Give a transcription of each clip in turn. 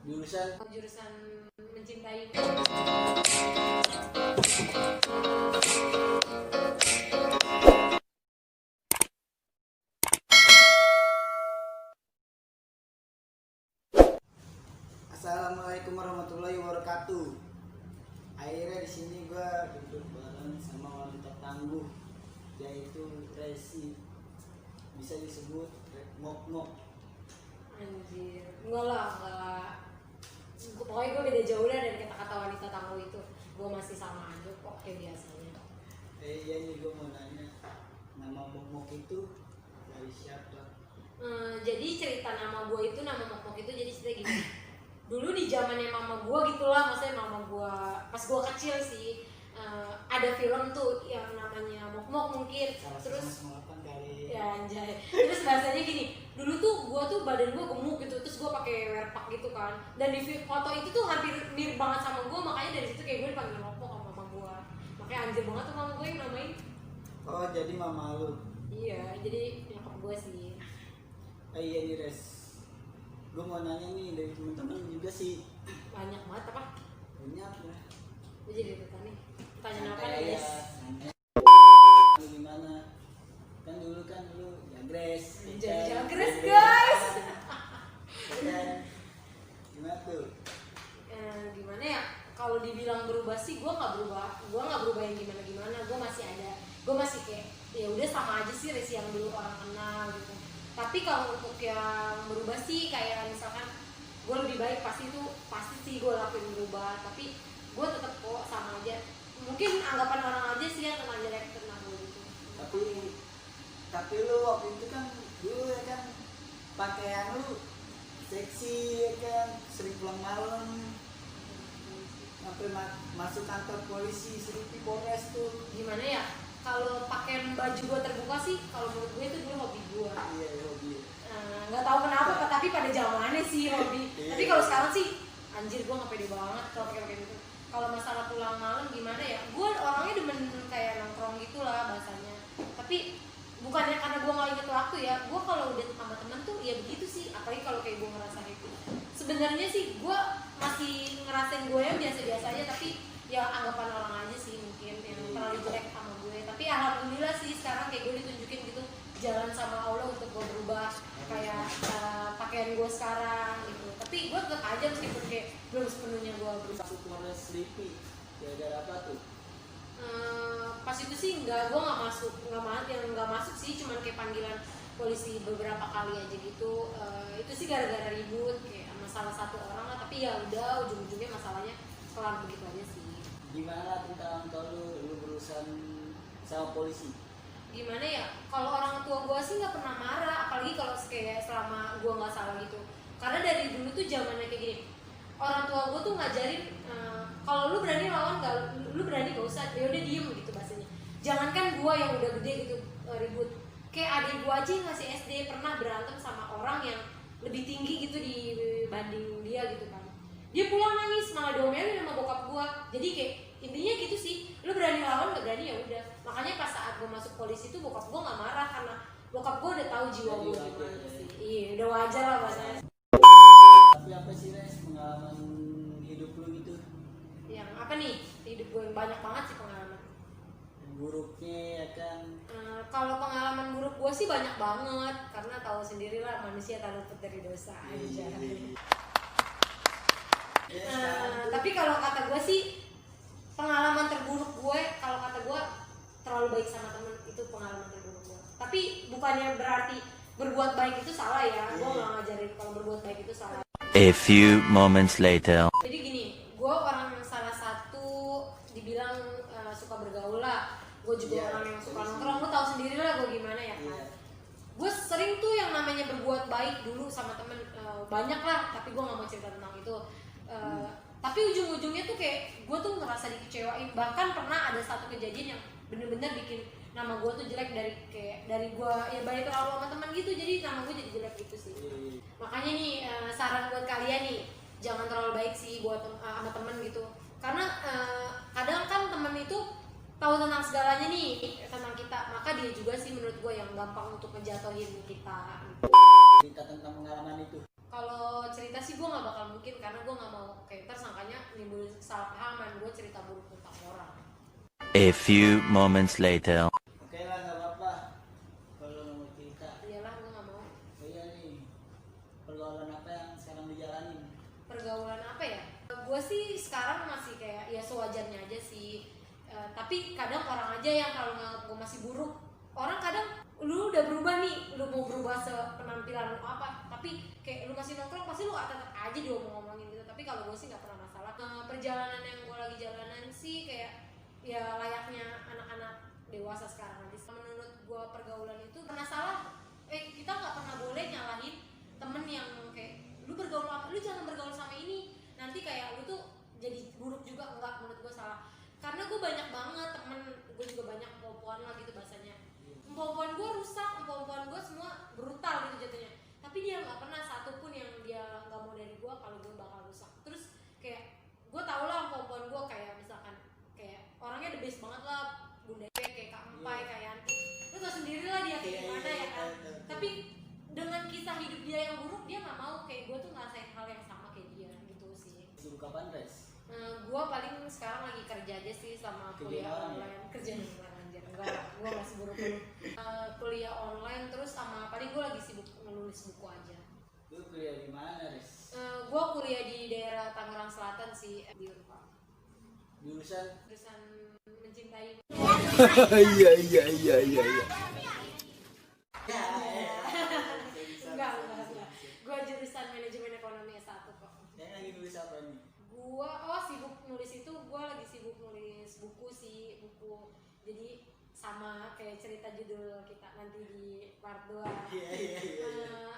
jurusan mencintai. Assalamualaikum warahmatullahi wabarakatuh. Akhirnya di sini gua duduk bareng sama wanita tangguh, yaitu Resi. Bisa disebut Mok-Mok. Anjir, enggak lah. Pokoknya gue beda jauh lah dari kata-kata wanita tangguh itu. Gue masih sama aja kok kayak biasanya. Iya nih, gua mau nanya, nama Mok-Mok itu dari siapa? Jadi cerita nama Mok-Mok itu jadi cerita gini. Dulu di zamannya mama gue gitulah, maksudnya mama gue pas gue kecil sih, ada film tuh yang namanya Mok-Mok mungkin. Terus ya anjay, terus bahasanya gini, dulu tuh gue tuh badan gue gemuk gitu, terus gue pakai werpak gitu kan, dan di foto itu tuh hampir mirip banget sama gue, makanya dari situ kayak gue dipanggil Mok-Mok sama mama gue. Makanya anjir banget tuh mama gue yang namain. Oh, jadi mama lu. Iya, jadi nyokap gue sih. Iya nih Res, gue mau nanya nih dari teman-teman juga sih. Banyak banget apa? Banyak lah. Gue jadi bertanya. Pertanyaan apa nih, guys? Lu gimana? Kan dulu kan lu jagres. Jadi jagres, guys. Dan gimana tuh? Gimana ya? Kalau dibilang berubah sih, gue nggak berubah yang gimana. Gue masih kayak ya udah sama aja sih Resi yang dulu orang kenal gitu. Tapi kalau untuk yang berubah sih kayak misalkan gue lebih baik, pasti sih gue lakuin berubah. Tapi gue tetap kok sama aja. Mungkin anggapan orang aja sih yang tentang jelek tentang gue gitu. Tapi lu waktu itu kan dulu ya kan pakaian lu seksi ya kan, sering pulang malam, sampai masuk kantor polisi, sering di Polres tuh. Gimana ya? Kalau pakaian baju gue terbuka sih, kalau menurut gue itu dulu hobi gue. Iya, hobi. Nggak tahu kenapa, tapi pada zamannya sih hobi. Tapi kalau sekarang sih, anjir gue nggak pede banget kalau pakai gitu. Kalau masalah pulang malam gimana ya? Gue orangnya demen kayak nongkrong gitulah bahasanya. Tapi bukannya karena gue nggak inget waktu ya. Gue kalau udah sama temen tuh ya begitu sih. Apalagi kalau kayak gue ngerasa itu. Sebenarnya sih gue masih ngerasain gue yang biasa-biasa aja, tapi ya anggapan orang aja sih mungkin yang terlalu jelek sama gue. Tapi alhamdulillah sih sekarang kayak gue ditunjukin gitu jalan sama Allah untuk gue berubah kayak pakaian gue sekarang gitu. Tapi gue tetap aja meskipun kayak belum sepenuhnya gue berubah. Masuk Polres Slipi gara-gara apa tuh? Pas itu sih gue nggak masuk sih, cuman kayak panggilan polisi beberapa kali aja gitu. Itu sih gara-gara ribut kayak sama salah satu orang lah, tapi ya udah ujung-ujungnya masalahnya kelar begitu aja sih. Gimana tentang kalau lu berurusan sama polisi? Gimana ya, kalau orang tua gue sih nggak pernah marah, apalagi kalau kayak selama gue nggak salah gitu. Karena dari dulu tuh zamannya kayak gini, orang tua gue tuh ngajarin kalau lu berani lawan nggak, lu berani gak usah, ya udah diem gitu bahasanya. Jangankan gue yang udah gede gitu ribut, kayak adik gue aja yang masih SD pernah berantem sama orang yang lebih tinggi gitu dibanding dia gitu kan. Dia pulang nangis malah diomelin sama bokap gue. Jadi kayak intinya gitu sih, lu berani lawan nggak berani ya udah. Makanya pas saat gue masuk polisi tuh bokap gue nggak marah, karena bokap gue udah tahu jiwa gue gimana sih. Iya udah wajar lah bahasanya. Tapi apa sih Res pengalaman hidup lu gitu? Yang apa nih, hidup gue yang banyak banget sih pengalaman. Buruknya ya kan? Kalau pengalaman buruk gue sih banyak banget, karena tahu sendiri lah manusia tak luput dari dosa aja. Tapi kalau kata gue sih pengalaman terburuk gue, kalau kata gue terlalu baik sama temen, itu pengalaman terburuk gue. Tapi bukannya berarti berbuat baik itu salah ya, gue nggak ngajarin kalau berbuat baik itu salah. A few moments later. Jadi gini, gue orang yang salah satu dibilang suka bergaul lah. Gue juga orang yang suka nongkrong, lo tau sendiri lah gue gimana ya kan. Gue sering tuh yang namanya berbuat baik dulu sama temen, banyak lah, tapi gue nggak mau cerita tentang itu. Tapi ujung-ujungnya tuh kayak gue tuh ngerasa dikecewain. Bahkan pernah ada satu kejadian yang bener-bener bikin nama gue tuh jelek, dari gue ya balik terlalu sama teman gitu, jadi nama gue jadi jelek gitu sih. Makanya nih saran buat kalian nih, jangan terlalu baik sih buat sama temen gitu. Karena kadang kan temen itu tahu tentang segalanya nih tentang kita, maka dia juga sih menurut gue yang gampang untuk ngejatuhin kita. Cerita tentang pengalaman itu. Kalau cerita sih gue nggak bakal mungkin, karena gue nggak mau kayak tersangkanya nimbulin kesalahpahaman. Gue cerita buruk tentang orang. A few moments later. Oke lah, nggak apa-apa kalau lu mau cerita. Iyalah, gue nggak mau. Oh iya nih, pergaulan apa yang sekarang dijalanin? Pergaulan apa ya? Gue sih sekarang masih kayak ya sewajarnya aja sih. Tapi kadang orang aja yang kalau nganggap gue masih buruk. Orang kadang lu udah berubah nih, lu mau berubah sepenampilan lu apa, tapi kayak lu masih nongkrong pasti lu tetap aja diomong-ngomongin gitu. Tapi kalau gue sih nggak pernah masalah. Perjalanan yang gue lagi jalanan sih kayak ya layaknya anak-anak dewasa sekarang aja. Menurut gue pergaulan itu pernah salah. Kita nggak pernah boleh nyalahin temen yang kayak lu bergaul sama, lu jangan bergaul sama ini, nanti kayak lu tuh jadi buruk juga. Enggak, menurut gue salah. Karena gue banyak banget temen, gue juga banyak pompoan lah gitu bahasanya. Pompoan gue rusak, pompoan gue semua brutal gitu jatuhnya. Tapi dia nggak pernah satupun yang dia nggak mau dari gue kalau gue bakal rusak. Terus kayak gue tau lah pompoan gue kayak misalkan kayak orangnya the best banget lah, bunda kayak Kak Empai, kayak Yanti. Lu tau sendiri lah dia kayak gimana ya kan. Tapi dengan kisah hidup dia yang buruk, dia nggak mau kayak gue tuh ngerasain hal yang sama kayak dia gitu sih. Sibuk kapan, Res? Gue paling sekarang lagi kerja aja sih sama kuliah online. Kerja online anjir, enggak, gue masih buru-buru. Kuliah online terus sama paling gue lagi sibuk menulis buku aja. Lu kuliah di mana, Res? Gue kuliah di daerah Tangerang Selatan sih, di Unpad. Jurusan? Jurusan mencintai. Iya. Enggak. Gue jurusan manajemen ekonomi S1 kok. Yang lagi nulis apa nih? Gua sibuk nulis itu, gua lagi sibuk nulis buku sih, buku. Jadi sama kayak cerita judul kita nanti di part 2. Iya.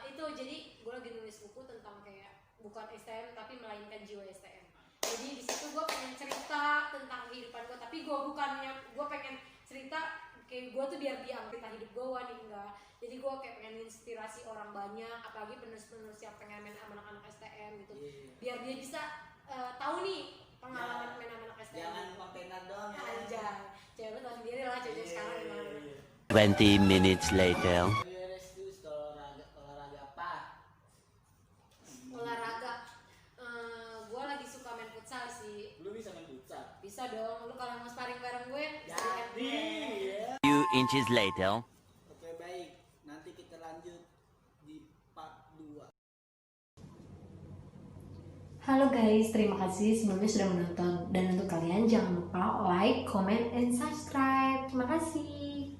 Itu jadi gua lagi nulis buku tentang kayak bukan STM tapi melainkan jiwa STM. Jadi di situ gua pengen cerita tentang kehidupan gua, tapi gua pengen cerita kayak gua tuh biar dia cerita hidup gua nih, enggak. Jadi gue kayak pengen inspirasi orang banyak, apalagi penulis-penulis yang pengen main sama anak-anak STM gitu. Biar dia bisa tahu nih pengalaman main sama anak STM. Jangan kontenan doang ya. Aja. Cewek lu tau sendiri lah cewek sekarang gimana. 20 minutes later. Res, terus olahraga apa? Olahraga. Gue lagi suka main futsal sih. Lu bisa main futsal? Bisa dong. Lu kalau mau sparring bareng gue, Jadi ya. Few inches later. Oke, baik. Nanti kita lanjut di part 2. Halo guys, terima kasih sebelumnya sudah menonton. Dan untuk kalian jangan lupa like, comment, and subscribe. Terima kasih.